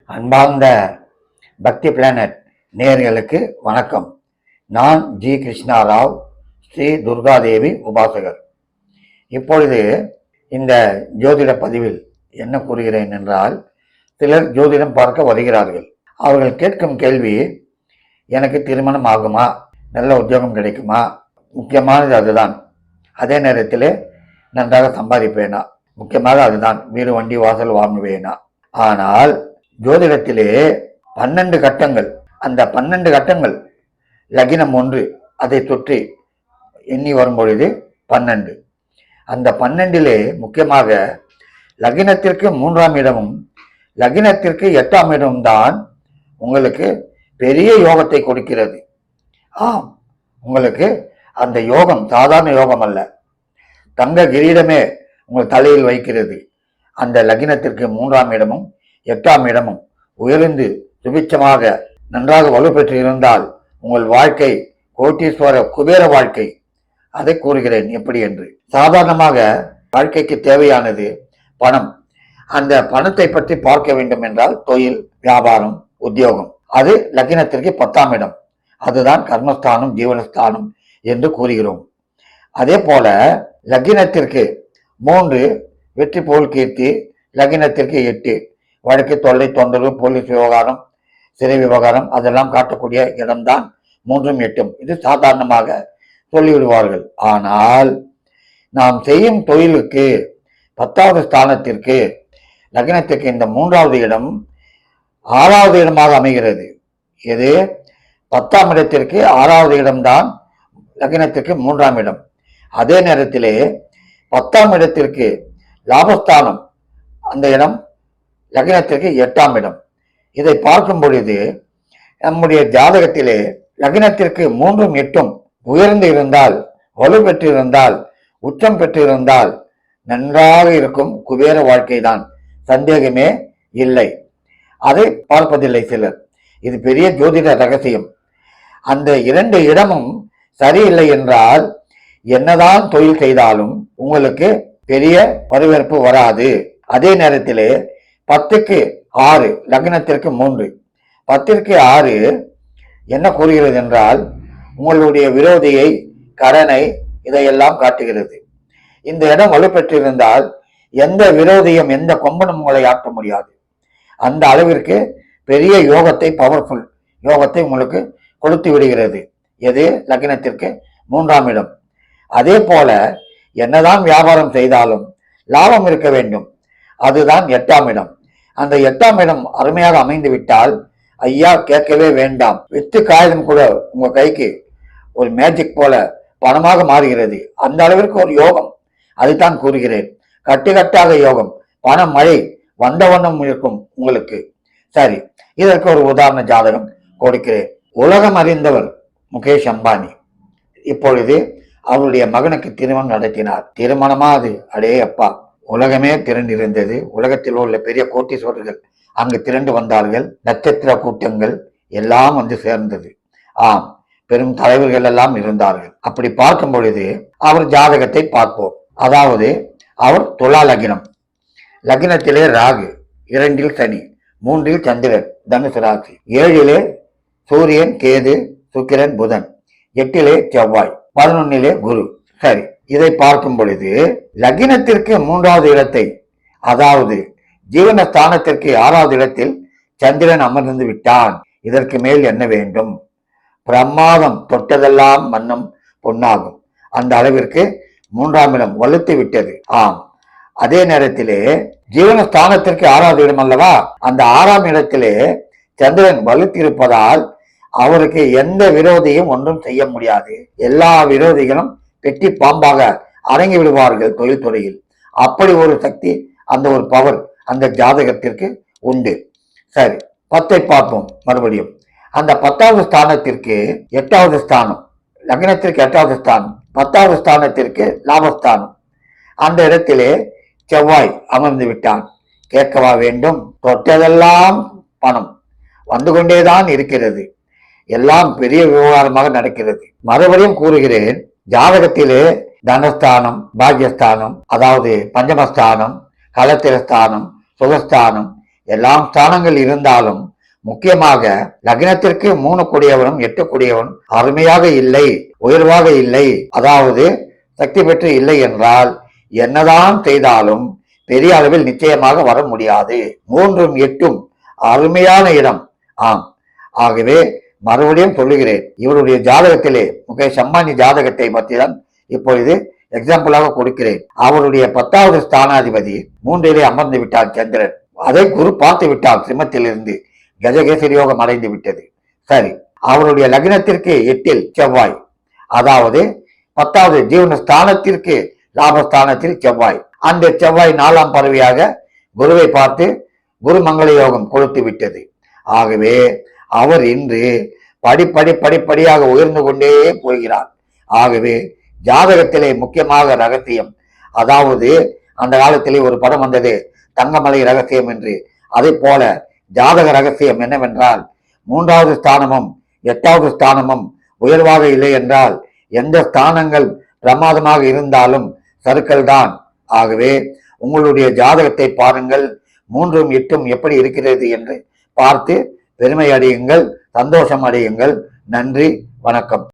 அன்பார்ந்த பக்தி பிளானட் நேயர்களுக்கு வணக்கம். நான் ஜி கிருஷ்ணாராவ், ஸ்ரீ துர்காதேவி உபாசகர். இப்பொழுது இந்த ஜோதிட பதிவில் என்ன கூறுகிறேன் என்றால், சிலர் ஜோதிடம் பார்க்க வருகிறார்கள். அவர்கள் கேட்கும் கேள்வி, எனக்கு திருமணம் ஆகுமா, நல்ல உத்தியோகம் கிடைக்குமா, முக்கியமானது அதுதான். அதே நேரத்தில் நன்றாக சம்பாதிப்பேனா, முக்கியமாக அதுதான், வீடு வண்டி வாசல் வாங்குவேனா. ஆனால் ஜோதிடத்திலே 12 கட்டங்கள், அந்த 12 கட்டங்கள் லக்னம் 1 அதை சுற்றி எண்ணி வரும்பொழுது 12. அந்த 12லே முக்கியமாக லக்னத்திற்கு 3ஆம் இடமும் லக்னத்திற்கு 8ஆம் இடமும் தான் உங்களுக்கு பெரிய யோகத்தை கொடுக்கிறது. ஆம், உங்களுக்கு அந்த யோகம் சாதாரண யோகம் அல்ல, தங்க கிரீடமே உங்கள் தலையில் வைக்கிறது. அந்த லக்னத்திற்கு 3ஆம் இடமும் 8ஆம் இடமும் உயர்ந்து சுபிச்சமாக நன்றாக வலுப்பெற்று இருந்தால் உங்கள் வாழ்க்கை கோட்டீஸ்வர குபேர வாழ்க்கை. அதை கூறுகிறேன் எப்படி என்று. சாதாரணமாக வாழ்க்கைக்கு தேவையானது பணம். அந்த பணத்தை பற்றி பார்க்க வேண்டும் என்றால் தொழில், வியாபாரம், உத்தியோகம். அது லக்னத்திற்கு 10ஆம் இடம், அதுதான் கர்மஸ்தானம், ஜீவனஸ்தானம் என்று கூறுகிறோம். அதே போல லக்னத்திற்கு 3 வெற்றி, புகழ், கீர்த்தி. லக்னத்திற்கு 8 வழக்கு, தொல்லை, தொந்தரவு, போலீஸ் விவகாரம், சிறை விவகாரம், அதெல்லாம் காட்டக்கூடிய இடம்தான் 3ம் 8ம். இது சாதாரணமாக சொல்லிவிடுவார்கள். ஆனால் நாம் செய்யும் தொழிலுக்கு 10வது ஸ்தானத்திற்கு லக்னத்திற்கு இந்த 3வது இடம் 6வது இடமாக அமைகிறது. இது 10ஆம் இடத்திற்கு 6வது இடம்தான் லக்னத்திற்கு 3ஆம் இடம். அதே நேரத்திலே 10ஆம் இடத்திற்கு லாபஸ்தானம், அந்த இடம் லக்னத்திற்கு 8ஆம் இடம். இதை பார்க்கும் பொழுது நம்முடைய ஜாதகத்திலே லக்னத்திற்கு 3ம் 8ம் உயர்ந்து இருந்தால், வலு பெற்றிருந்தால், உச்சம் பெற்றிருந்தால் நன்றாக இருக்கும் குபேர வாழ்க்கை தான், சந்தேகமே இல்லை. அதை பார்ப்பதில்லை சிலர். இது பெரிய ஜோதிட ரகசியம். அந்த 2 இடமும் சரியில்லை என்றால் என்னதான் தொழில் செய்தாலும் உங்களுக்கு பெரிய வரவேற்பு வராது. அதே நேரத்திலே 10க்கு 6 லக்னத்திற்கு 3, 10ற்கு 6 என்ன கூறுகிறது என்றால் உங்களுடைய விரோதியை, கடனை, இதையெல்லாம் காட்டுகிறது. இந்த இடம் வலுப்பெற்றிருந்தால் எந்த விரோதியும் எந்த கொம்பனும் உங்களை ஆட்ட முடியாது. அந்த அளவிற்கு பெரிய யோகத்தை, பவர்ஃபுல் யோகத்தை உங்களுக்கு கொடுத்து விடுகிறது. எது? லக்னத்திற்கு 3ஆம் இடம். அதே போல என்னதான் வியாபாரம் செய்தாலும் லாபம் இருக்க வேண்டும், அதுதான் 8ஆம் இடம். அந்த 8ஆம் இடம் அருமையாக அமைந்து விட்டால் ஐயா கேட்கவே வேண்டாம், வித்து காகிதம் கூட உங்க கைக்கு ஒரு மேஜிக் போல பணமாக மாறுகிறது. அந்த அளவிற்கு ஒரு யோகம். அதுதான் கூறுகிறேன், கட்டு கட்டாக யோகம், பண மழை வந்த வண்ணம் இருக்கும் உங்களுக்கு. சரி, இதற்கு ஒரு உதாரண ஜாதகம் கொடுக்கிறேன். உலகம் அறிந்தவர் முகேஷ் அம்பானி இப்பொழுது அவருடைய மகனுக்கு திருமணம் நடத்தினார். திருமணமா அது? அடே அப்பா, உலகமே திரண்டிருந்தது. உலகத்தில் உள்ள பெரிய கோட்டீஸ்வரர்கள் அங்கு திரண்டு வந்தார்கள். நட்சத்திர கூட்டங்கள் எல்லாம் வந்து சேர்ந்தது. ஆம், பெரும் தலைவர்கள் எல்லாம் இருந்தார்கள். அப்படி பார்க்கும் பொழுது அவர் ஜாதகத்தை பார்ப்போம். அதாவது அவர் துலா லக்னம், லக்னத்திலே ராகு, 2ல் சனி, 3ல் சந்திரன், தனுசு ராசி, 7லே சூரியன், கேது, சுக்கிரன், புதன், 8லே செவ்வாய், 11லே குரு. சரி, இதை பார்க்கும் பொழுது லக்னத்திற்கு 3வது இடத்தை, அதாவது ஜீவனஸ்தானத்திற்கு 6வது இடத்தில் சந்திரன் அமர்ந்து விட்டான். இதற்கு மேல் என்ன வேண்டும்? பிரமாதம், தொட்டதெல்லாம் மன்னம் பொன்னாகும். அந்த அளவிற்கு 3ஆம் இடம் வலுத்து விட்டது. ஆம், அதே நேரத்திலே ஜீவனஸ்தானத்திற்கு 6வது இடம் அல்லவா, அந்த 6ஆம் இடத்திலே சந்திரன் வலுத்திருப்பதால் அவருக்கு எந்த விரோதியும் ஒன்றும் செய்ய முடியாது. எல்லா விரோதிகளும் பெட்டி பாம்பாக அடங்கி விடுவார்கள் தொழில்துறையில். அப்படி ஒரு சக்தி, அந்த ஒரு பவர் அந்த ஜாதகத்திற்கு உண்டு. சரி, 10ஐ பார்ப்போம் மறுபடியும். அந்த 10வது ஸ்தானத்திற்கு 8வது ஸ்தானம், லக்னத்திற்கு 8வது ஸ்தானம், 10வது ஸ்தானத்திற்கு லாபஸ்தானம். அந்த இடத்திலே செவ்வாய் அமர்ந்து விட்டான். கேட்கவா வேண்டும்? தொட்டதெல்லாம் பணம் வந்து கொண்டேதான் இருக்கிறது. எல்லாம் பெரிய விவகாரமாக நடக்கிறது. மறுபடியும் கூறுகிறேன், ஜாதகத்திலே தனஸ்தானம், பாக்யஸ்தானம், அதாவது பஞ்சமஸ்தானம், கலத்திரஸ்தானம், சுகஸ்தானம் எல்லாம் ஸ்தானங்கள் இருந்தாலும் முக்கியமாக லக்னத்திற்கு 3 கூடியவனும் 8 கூடியவன் அருமையாக இல்லை, உயர்வாக இல்லை, அதாவது சக்தி பெற்று இல்லை என்றால் என்னதான் செய்தாலும் பெரிய அளவில் நிச்சயமாக வர முடியாது. 3ம் 8ம் அருமையான இடம். ஆம், ஆகவே மறுபடியும் சொல்லுகிறேன், இவருடைய ஜாதகத்திலே முகேஷ் அம்பானி ஜாதகத்தை பற்றி தான் இப்பொழுது எக்ஸாம்பிளாக கொடுக்கிறேன். அவருடைய 10வது ஸ்தானாதிபதி 3லே அமர்ந்து விட்டார் சந்திரன். அதை குரு பார்த்து விட்டார், சிம்மத்திலிருந்து கஜகேசரி யோகம் அடைந்து விட்டது. சரி, அவருடைய லக்னத்திற்கு 8ல் செவ்வாய், அதாவது 10வது ஜீவன ஸ்தானத்திற்கு லாபஸ்தானத்தில் செவ்வாய். அந்த செவ்வாய் 4ஆம் பறவையாக குருவை பார்த்து குரு மங்கள யோகம் கொடுத்து விட்டது. ஆகவே அவர் இன்று படிப்படியாக உயர்ந்து கொண்டே போகிறார். ஆகவே ஜாதகத்திலே முக்கியமாக ரகசியம், அதாவது அந்த காலத்திலே ஒரு படம் வந்தது தங்கமலை ரகசியம் என்று, அதை போல ஜாதக ரகசியம் என்னவென்றால் 3வது ஸ்தானமும் 8வது ஸ்தானமும் உயர்வாக இல்லை என்றால் எந்த ஸ்தானங்கள் பிரமாதமாக இருந்தாலும் சறுக்கல் தான். ஆகவே உங்களுடைய ஜாதகத்தை பாருங்கள், 3ம் 8ம் எப்படி இருக்கிறது என்று பார்த்து பெருமை அடையுங்கள், சந்தோஷம் அடையுங்கள். நன்றி, வணக்கம்.